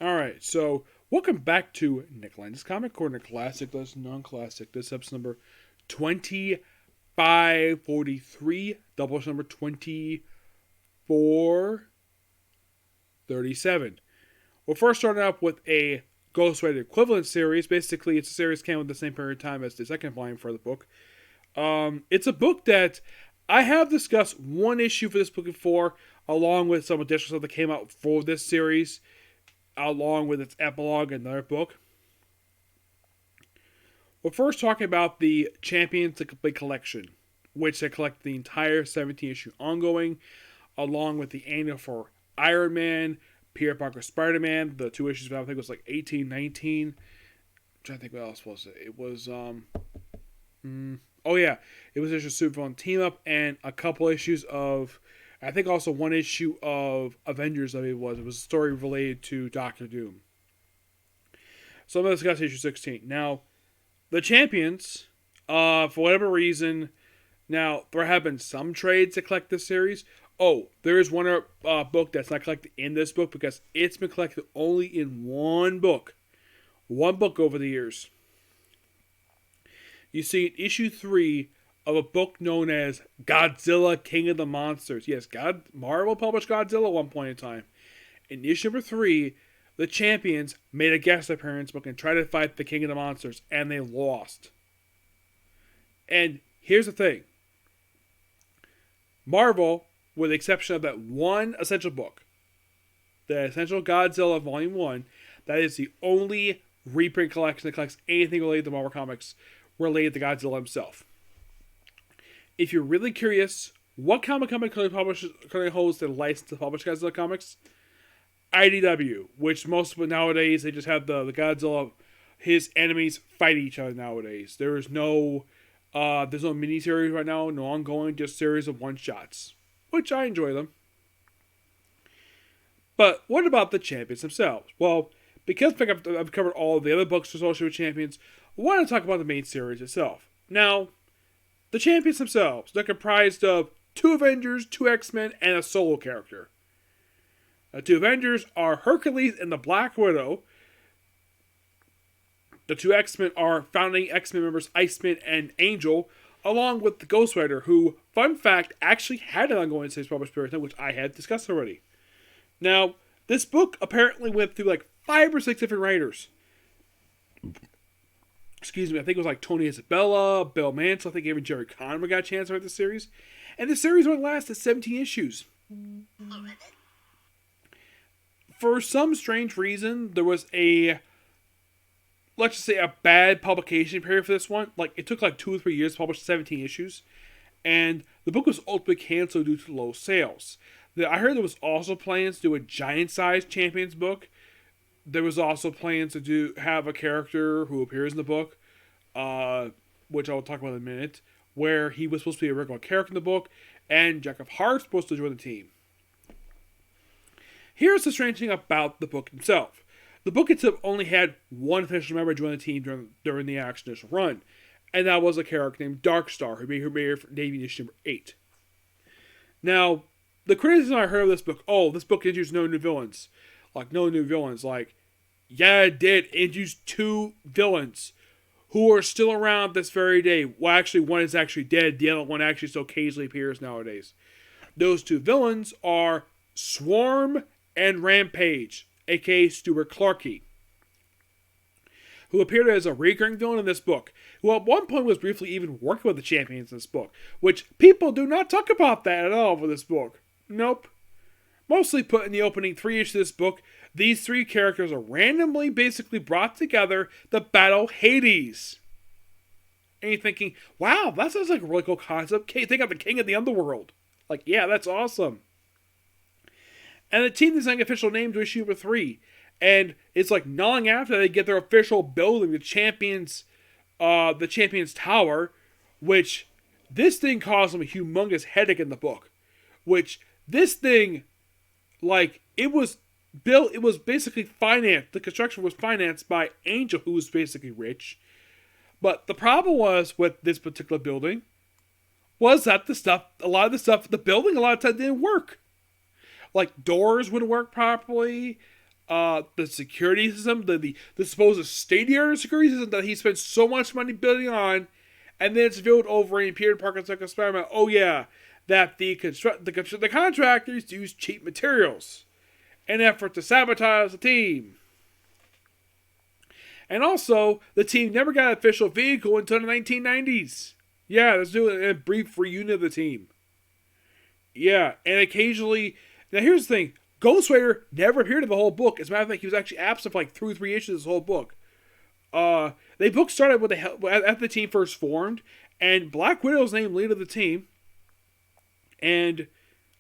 Alright, so welcome back to Nick Lenz's Comic Corner, classic versus non-classic. This is episode number 2543, double number 2437. We'll first start out with a Ghostwriter equivalent series. Basically, it's a series came with the same period of time as the second volume for the book. It's a book that I have discussed one issue for this book before, along with some additional stuff that came out for this series, along with its epilogue and another book. We're first talking about the Champions to Complete Collection, which they collect the entire 17-issue ongoing, along with the annual for Iron Man, Peter Parker Spider-Man, the two issues, I think it was like 18, 19. I'm trying to think what else was it. It was, it was issue Supervillain Team Up and a couple issues of, I think also one issue of Avengers, I mean, it was a story related to Doctor Doom. So I'm going to discuss issue 16. Now, the Champions, for whatever reason, now there have been some trades to collect this series. Oh, there is one book that's not collected in this book because it's been collected only in one book. One book over the years. You see in issue 3 of a book known as Godzilla King of the Monsters. Yes, Marvel published Godzilla at one point in time. In issue number 3, the Champions made a guest appearance book and tried to fight the King of the Monsters, and they lost. And here's the thing. Marvel, with the exception of that one essential book, the Essential Godzilla Volume 1, that is the only reprint collection that collects anything related to Marvel Comics related to Godzilla himself. If you're really curious, what comic company currently holds the license to publish Godzilla comics? IDW, which most of nowadays they just have the Godzilla, his enemies fight each other nowadays. There's no miniseries right now, no ongoing, just series of one shots, which I enjoy them. But what about the Champions themselves? Well, because I've covered all of the other books associated with Champions, I want to talk about the main series itself. Now, the Champions themselves, they're comprised of 2 Avengers, 2 X-Men, and a solo character. The 2 Avengers are Hercules and the Black Widow. The 2 X-Men are founding X-Men members Iceman and Angel, along with the Ghost Rider, who, fun fact, actually had an ongoing series published period, which I had discussed already. Now, this book apparently went through like 5 or 6 different writers. Excuse me, I think it was like Tony Isabella, Bill Mansell, I think even Jerry Conway got a chance to write the series. And the series only lasted 17 issues. For some strange reason, there was let's just say a bad publication period for this one. Like, it took like 2 or 3 years to publish 17 issues. And the book was ultimately canceled due to low sales. I heard there was also plans to do a giant-sized Champions book. There was also plans to have a character who appears in the book, which I'll talk about in a minute, where he was supposed to be a regular character in the book, and Jack of Hearts was supposed to join the team. Here's the strange thing about the book itself. The book itself only had one official member join the team during the Action initial run, and that was a character named Darkstar, who made her mayor for Navy issue number 8. Now, the criticism I heard of this book, this book introduced no new villains. Yeah, it did introduce 2 villains who are still around this very day. Well, actually, one is actually dead. The other one actually still occasionally appears nowadays. Those 2 villains are Swarm and Rampage, aka Stuart Clarkey, who appeared as a recurring villain in this book, who at one point was briefly even working with the Champions in this book, which people do not talk about that at all for this book. Nope. Mostly put in the opening 3 issues of this book, these 3 characters are randomly basically brought together to battle Hades. And you're thinking, wow, that sounds like a really cool concept. Think of the King of the Underworld. Like, yeah, that's awesome. And the team is an official name to issue number 3. And it's like not long after they get their official building, the Champions Tower, which this thing caused them a humongous headache in the book. Which this thing, like, it was basically financed. The construction was financed by Angel, who was basically rich. But the problem was with this particular building was that a lot of the building a lot of times didn't work. Like, doors wouldn't work properly. the security system, the supposed state-of-the-art security system that he spent so much money building on, and then it's revealed over in Peter Parker's like experiment. Oh yeah, that the contractors use cheap materials in an effort to sabotage the team. And also, the team never got an official vehicle until the 1990s. Yeah, let's do a brief reunion of the team. Yeah, and occasionally... Now, here's the thing. Ghost Rider never appeared in the whole book. As a matter of fact, he was actually absent for like 2 or 3 issues of this whole book. The book started with after the team first formed, and Black Widow's named lead of the team. And,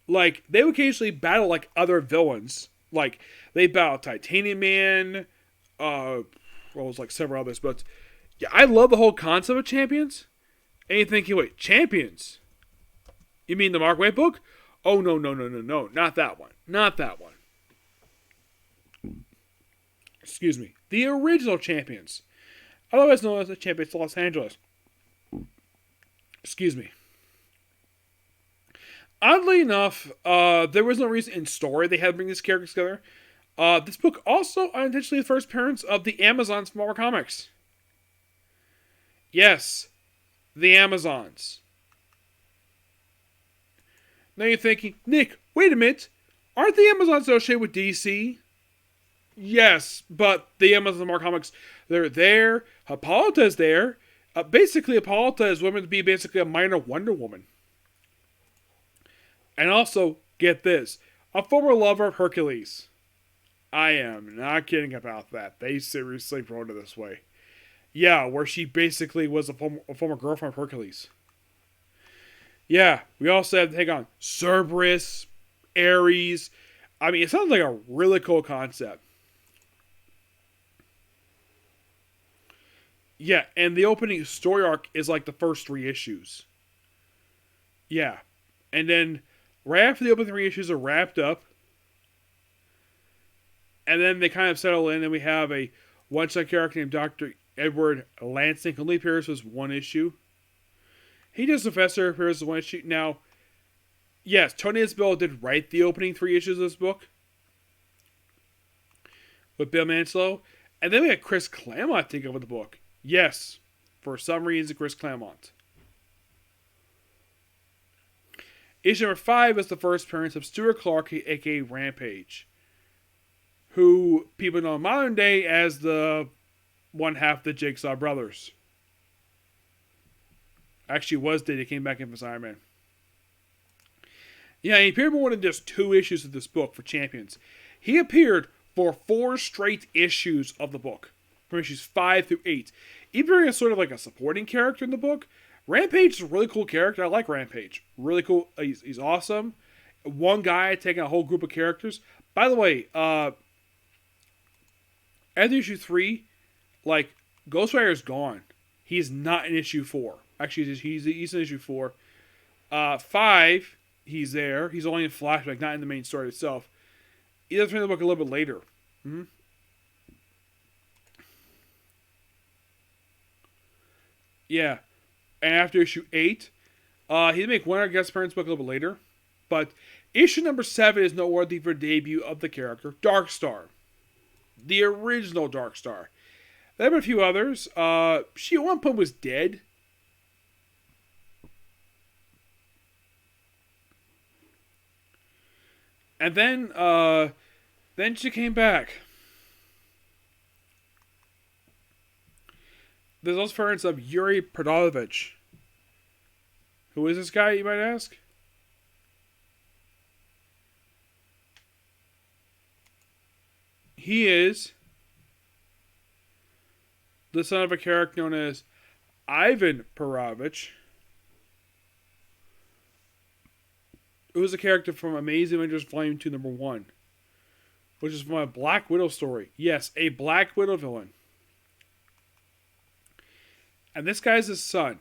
like, they would occasionally battle, like, other villains. Like, they battled Titanium Man, well, it was like several others, but yeah, I love the whole concept of Champions. And you're thinking, wait, Champions? You mean the Mark Waid book? Oh, no, not that one. Not that one. Excuse me. The original Champions. Otherwise known as the Champions of Los Angeles. Excuse me. Oddly enough, there was no reason in story they had to bring these characters together. This book also unintentionally the first appearance of the Amazons from Marvel Comics. Yes, the Amazons. Now you're thinking, Nick, wait a minute. Aren't the Amazons associated with DC? Yes, but the Amazons of Marvel Comics, they're there. Hippolyta's there. Basically, Hippolyta is women to be basically a minor Wonder Woman. And also, get this, a former lover of Hercules. I am not kidding about that. They seriously wrote it this way. Yeah, where she basically was a former girlfriend of Hercules. Yeah, we also have to take on Cerberus, Ares. I mean, it sounds like a really cool concept. Yeah, and the opening story arc is like the first 3 issues. Yeah, and then right after the opening 3 issues are wrapped up, and then they kind of settle in, and we have a one-shot character named Dr. Edward Lansing, who only appears as 1 issue. He does Professor, appears as 1 issue. Now, yes, Tony Isabella did write the opening 3 issues of this book with Bill Manslow. And then we had Chris Claremont take over the book. Yes, for some reason, Chris Claremont. Issue number 5 is the first appearance of Stuart Clark, aka Rampage, who people know in modern day as the one half of the Jigsaw brothers. Actually was dead. He came back in for Iron Man. Yeah, he appeared more than just 2 issues of this book for Champions. He appeared for 4 straight issues of the book, from issues 5 through 8. Even as sort of like a supporting character in the book. Rampage is a really cool character. I like Rampage. Really cool. He's awesome. One guy taking a whole group of characters. By the way, after issue 3, like, Ghost Rider is gone. He's not in issue 4. Actually, he's in issue 4. 5, he's there. He's only in flashback, not in the main story itself. He does turn the book a little bit later. Mm-hmm. Yeah. And after issue 8, he'd make one guest appearance book a little bit later. But issue number 7 is noteworthy for the debut of the character Darkstar. The original Darkstar. There were a few others. She at one point was dead. And then she came back. There's also appearance of Yuri Prodovich. Who is this guy, you might ask? He is the son of a character known as Ivan Pavlovich, who is a character from Amazing Avengers Volume 2, Number 1, which is from a Black Widow story. Yes, a Black Widow villain. And this guy's his son.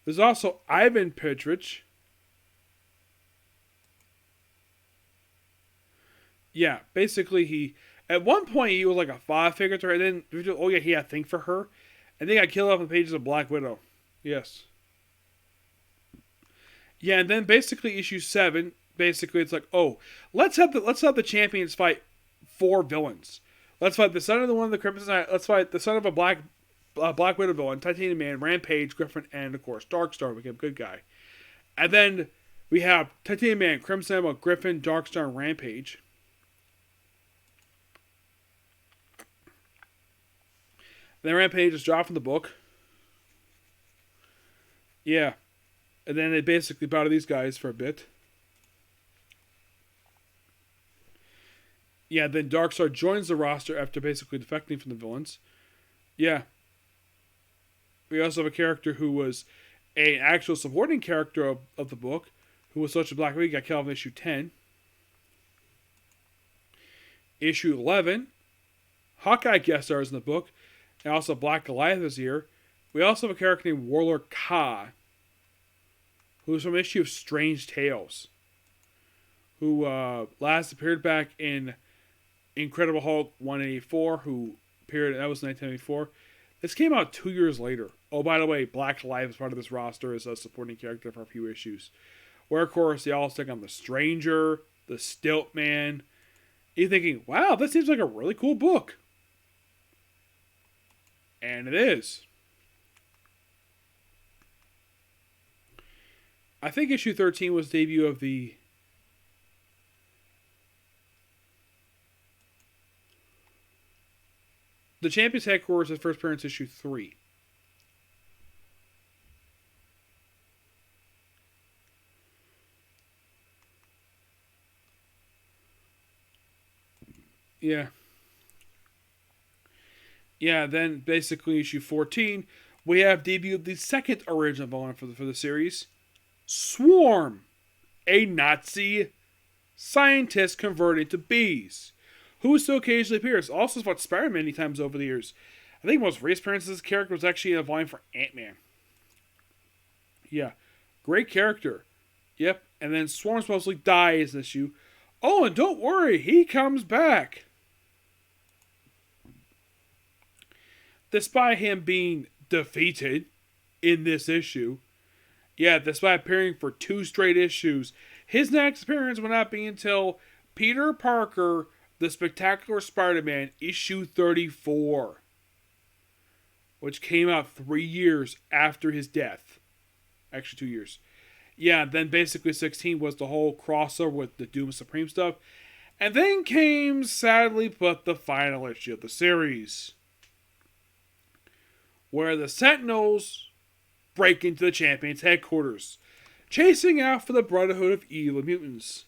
There's also Ivan Petrich. Yeah, basically he... At one point, he was like a father figure to her, and then, oh yeah, he had a thing for her. And then he got killed off the pages of Black Widow. Yes. Yeah, and then basically issue 7, basically it's like, oh, let's have the champions fight 4 villains. Let's fight the son of the one of the Crimson. Let's fight the son of a Black Widow villain, Titanium Man, Rampage, Griffin, and of course Darkstar became a good guy. And then we have Titanium Man, Crimson Emma, Griffin, Darkstar, and Rampage. Then Rampage is dropped from the book. Yeah. And then they basically battle these guys for a bit. Yeah, then Darkstar joins the roster after basically defecting from the villains. Yeah. We also have a character who was an actual supporting character of the book, who was such a Black Widow, got killed in issue 10. Issue 11, Hawkeye guest stars in the book, and also Black Goliath is here. We also have a character named Warlord Ka, who was from an issue of Strange Tales, who last appeared back in Incredible Hulk 184, who appeared, that was 1994. This came out 2 years later. Oh, by the way, Black Goliath is part of this roster as a supporting character for a few issues. Where, of course, they all stick on the Stranger, the Stilt Man. You're thinking, wow, this seems like a really cool book. And it is. I think issue 13 was the debut of the Champions Headquarters' first appearance, issue 3. Yeah. Yeah, then basically issue 14, we have debut of the second original villain for the series, Swarm, a Nazi scientist converted to bees, who still occasionally appears. Also fought Spider-Man many times over the years. I think most recent appearances of this character was actually in a volume for Ant-Man. Yeah, great character. Yep, and then Swarm supposedly dies in this issue. Oh, and don't worry, he comes back. Despite him being defeated in this issue, yeah, despite appearing for 2 straight issues, his next appearance will not be until Peter Parker, The Spectacular Spider-Man, issue 34, which came out 3 years after his death. Actually, 2 years. Yeah, then basically 16 was the whole crossover with the Doom Supreme stuff. And then came, sadly, but the final issue of the series, where the Sentinels break into the Champions headquarters, chasing after the Brotherhood of Evil Mutants.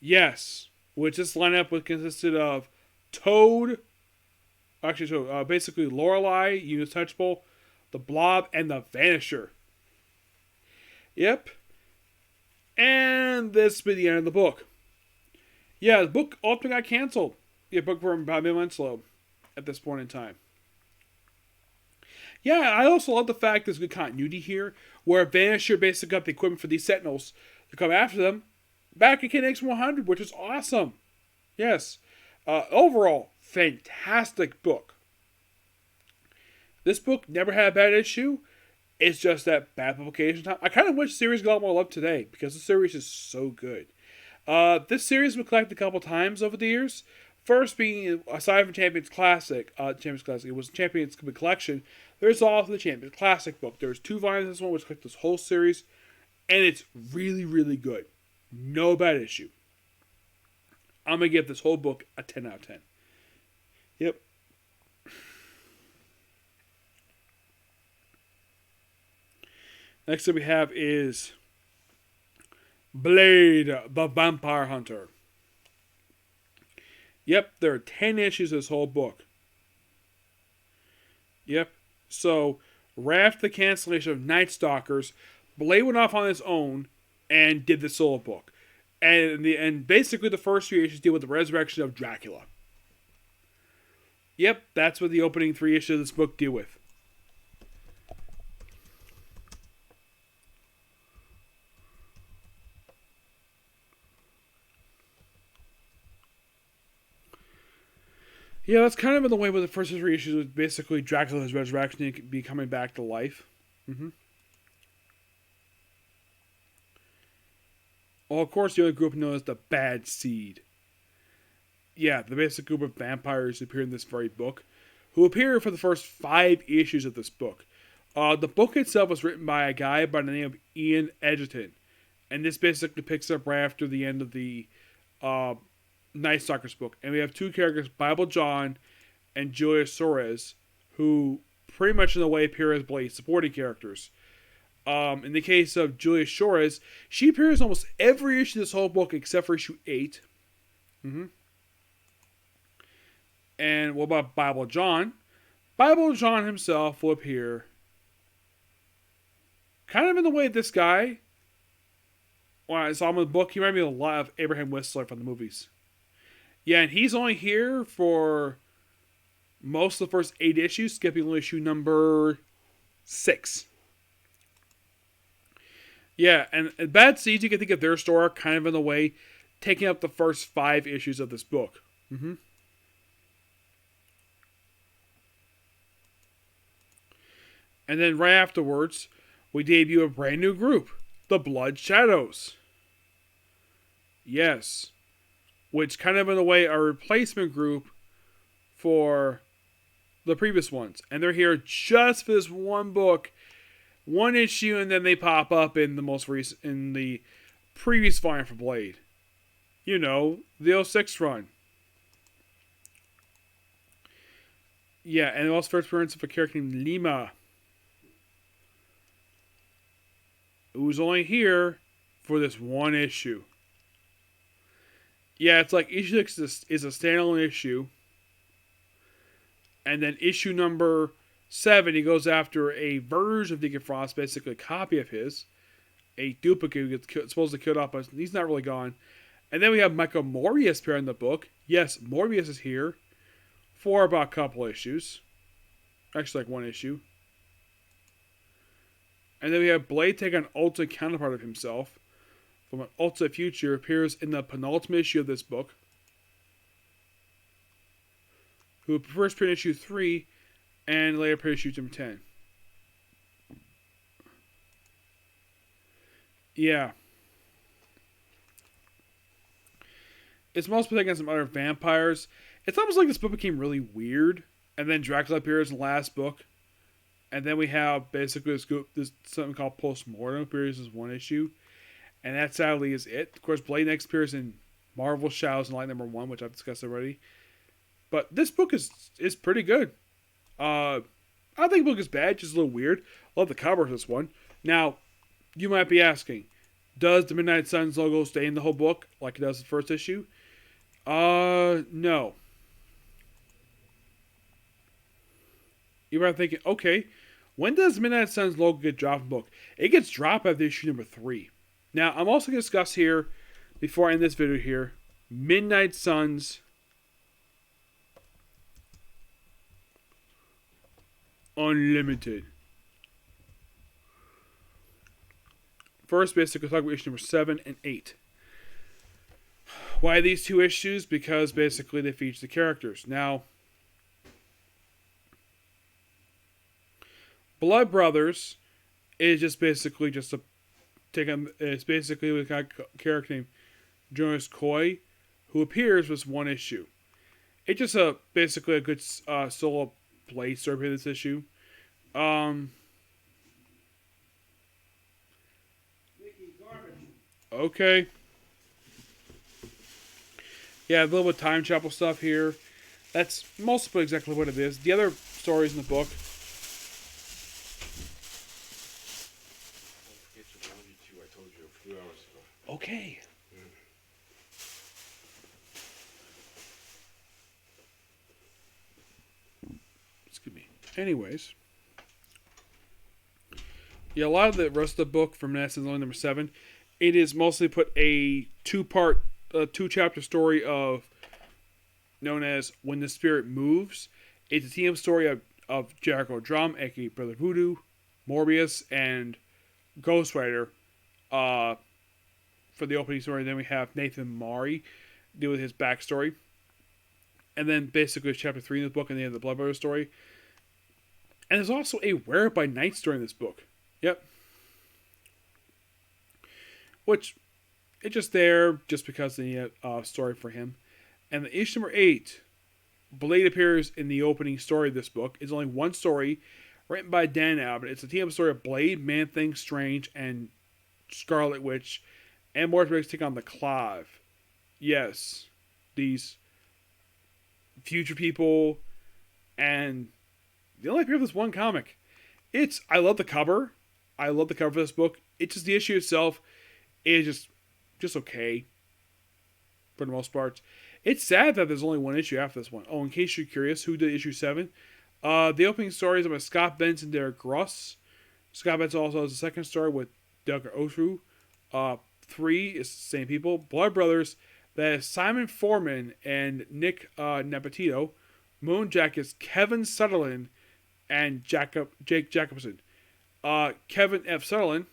Yes, which this lineup consisted of Toad, basically Lorelei, Untouchable, the Blob, and the Vanisher. Yep. And this will be the end of the book. Yeah, the book ultimately got canceled. The book from about mid-Winslow at this point in time. Yeah, I also love the fact there's good continuity here, where Vanisher basically got the equipment for these Sentinels to come after them back in KNX 100, which is awesome. Yes. Overall, fantastic book. This book never had a bad issue. It's just that bad publication time. I kind of wish the series got more love today, because the series is so good. This series has been collected a couple times over the years. First being, aside from Champions Classic, it was Champions Collection. There's also the Champions Classic book. There's 2 volumes of this one, which collect this whole series. And it's really, really good. No bad issue. I'm going to give this whole book a 10 out of 10. Yep. Next up we have is Blade, the Vampire Hunter. Yep, there are 10 issues of this whole book. Yep. So, right after the cancellation of Night Stalkers, Blade went off on his own and did the solo book. And basically the first 3 issues deal with the resurrection of Dracula. Yep, that's what the opening 3 issues of this book deal with. Yeah, that's kind of in the way with the first 3 issues with basically Dracula's resurrection and be coming back to life. Well, of course, the other group known as the Bad Seed. Yeah, the basic group of vampires who appear in this very book, who appear for the first 5 issues of this book. The book itself was written by a guy by the name of Ian Edgerton, and this basically picks up right after the end of the Night Stalkers book. And we have 2 characters, Bible John and Julia Soares, who pretty much in a way appear as Blade supporting characters. In the case of Julia Soares, she appears in almost every issue of this whole book except for issue 8. And what about Bible John? Bible John himself will appear kind of in the way of this guy. When I saw him in the book, he reminded me a lot of Abraham Whistler from the movies. Yeah, and he's only here for most of the first 8 issues, skipping only issue number 6. Yeah, and Bad Seeds, you can think of their story kind of in the way, taking up the first 5 issues of this book. And then right afterwards, we debut a brand new group, the Blood Shadows. Yes. Which kind of in a way are a replacement group for the previous ones. And they're here just for this one book, one issue, and then they pop up in the previous volume for Blade. You know, the 06 run. Yeah, and also first appearance of a character named Lima, who's only here for this one issue. Yeah, it's like issue 6 is a standalone issue. And then issue number 7, he goes after a version of Deacon Frost, basically a copy of his. A duplicate who gets supposedly killed off, but he's not really gone. And then we have Michael Morbius appear in the book. Yes, Morbius is here for about a couple issues. Actually, like one issue. And then we have Blade take an alternate counterpart of himself from an alternate future, appears in the penultimate issue of this book, who first appeared in issue 3 and later appeared in issue number 10. Yeah. It's mostly taking on some other vampires. It's almost like this book became really weird, and then Dracula appears in the last book. And then we have basically this something called Postmortem appears as one issue. And that sadly is it. Of course, Blade next appears in Marvel Shadows in Light number 1, which I've discussed already. But this book is pretty good. I don't think the book is bad, just a little weird. Love the cover of this one. Now, you might be asking, does the Midnight Suns logo stay in the whole book like it does in the first issue? No. You might be thinking, okay, when does Midnight Suns logo get dropped in the book? It gets dropped after issue number 3. Now, I'm also going to discuss here, before I end this video here, Midnight Suns Unlimited. First, basically, talk about issue number 7 and 8. Why these 2 issues? Because basically they feature the characters. Now, Blood Brothers is just basically just a it's basically with a character named Jonas Coy, who appears with one issue. It's just basically a good solo play story in this issue. Okay. Yeah, a little bit of time travel stuff here. That's mostly exactly what it is. The other stories in the book. Okay. Excuse me. Anyways. Yeah, a lot of the rest of the book from Ness is only number 7. It is mostly put a 2-chapter story of known as When the Spirit Moves. It's a team story of Jericho Drum, aka Brother Voodoo, Morbius, and Ghost Rider. For the opening story, then we have Nathan Mari deal with his backstory. And then basically it's chapter 3 in the book and the end of the Blood Brothers story. And there's also a Wear It by Night story in this book. Yep. Which, it's just there just because they need a story for him. And the issue number 8, Blade appears in the opening story of this book. It's only one story, written by Dan Abbott. It's a team-up story of Blade, Man-Thing, Strange, and Scarlet Witch, and more to take on the Clive. Yes, these future people, and they only appear in this one comic. I love the cover. I love the cover of this book. It's just the issue itself is just okay for the most part. It's sad that there's only one issue after this one. Oh, in case you're curious, who did issue 7? The opening story is about Scott Benson and Derek Gross. Scott Benson also has a second story with Doug Otru. 3 is the same people. Blood Brothers, that is Simon Foreman and Nick Nepotito. Moonjack is Kevin Sutherland and Jake Jacobson. Kevin F. Sutherland,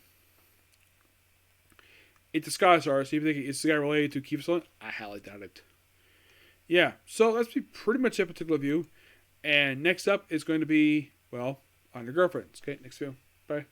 it's a Scottish artist. Even think it's the guy related to Keith Sutherland, I highly doubt it. Yeah, so that's pretty much a particular view. And next up is going to be, well, On Your Girlfriends. Okay, next video. Bye.